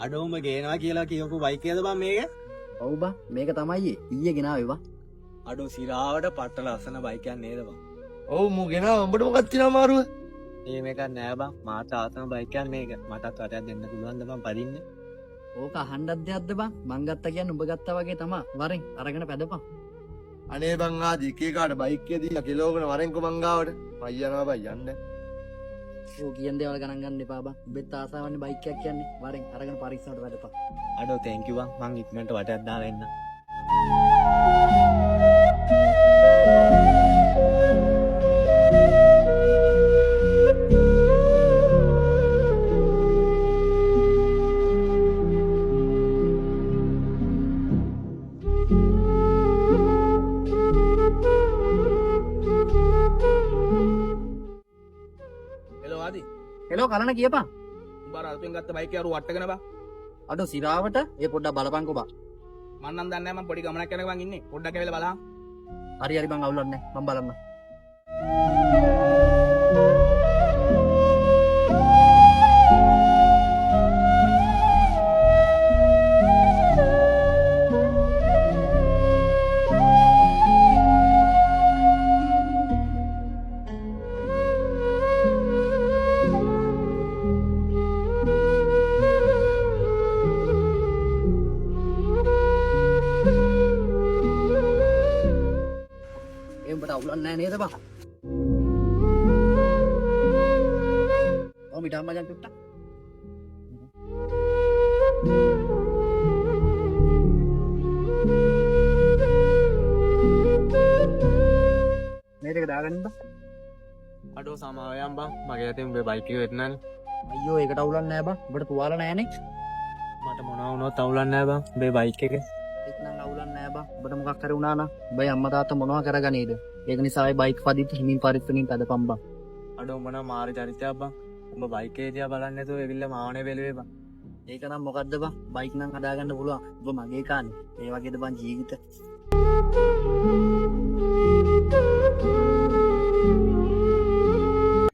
අඩෝම ගේනවා කියලා කියපු බයික් එකද බං මේක? ඔව් බං මේක තමයි ඊයේ ගෙනාවේ බං. අඩෝ සිරාවට පට්ට ලස්සන බයික් එකක් නේද බං? ඔව් මු ගෙනා උඹට මොකක්ද තියෙන අමාරුව? මේක නෑ බං මාත් ආසම බයික් එකක් මේක. මටත් වටයක් දෙන්න පුළුවන්ද බං පදින්න? ඕක අහන්නත් දෙයක්ද බං? මං ගත්තා කියන්නේ උඹ ගත්තා වගේ තමයි. වරෙන් අරගෙන පැදපන්. අනේ බං ආදි එක එකාට බයික් එක දීලා කිලෝගෙන වරෙන්කො මං ගාවට. මයි යනවා බයි යන්න. ඕ කියන දේවල් ගණන් ගන්න එපා බං. උඹෙත් ආසාවන්නේ බයික් එකක් කියන්නේ. වරෙන් අරගෙන පරීක්ෂණයට පැදපන්. අඩෝ තෑන්ක් යු බං. මං ඉක්මනට වටයක් දාලා එන්න. හෙලෝ ආදි හෙලෝ කලන කියපන්. උඹ අර අලුතෙන් ගත්ත බයික් එක අර වට්ටගෙන බා. අඩෝ සිරාවට ඒ පොඩ්ඩක් බලපන්කෝ බං. මං නම් දන්නේ නැහැ මං පොඩි ගමනක් යනක බං ඉන්නේ. පොඩ්ඩක් ඇවිල්ලා බලන්න. හරි හරි බං අවුලක් නැහැ. මං බලන්න. උඹට අවුලක් නැහැ නේද බං? ඔව් මිටම් මචං චුට්ටක්. මේක දාගන්න බං. අඩෝ සමාවයන් බං. මගේ අතින් උඹේ බයික් එක වෙන්නනේ. අයියෝ ඒකට අවුලක් නැහැ බං. උඹට තුවාල නැහැනේ. මට මොනවා වුණොත් අවුලක් නෑ බං. උඹේ බයික් එක. ඒක නම් අවුලක් නැහැ බං. උඹට මොකක් හරි වුණා නම් උඹේ අම්මා තාත්තා මොනවා කරගනේද? ඒක නිසා ඒ බයික් පදිත් හිමින් පරිස්සමින් පැදපන් බං. අඩෝ උඹ නම් මාරි චරිතයක් බං. උඹ බයික් එක දිහා බලන්නේ නැතුව එවිල්ලා මාවනේ බැලුවේ බං. ඒක නම් මොකද්ද බං? බයික් නම් හදාගන්න පුළුවන්. උඹ මගේ කානේ. ඒ වගේද බං ජීවිත.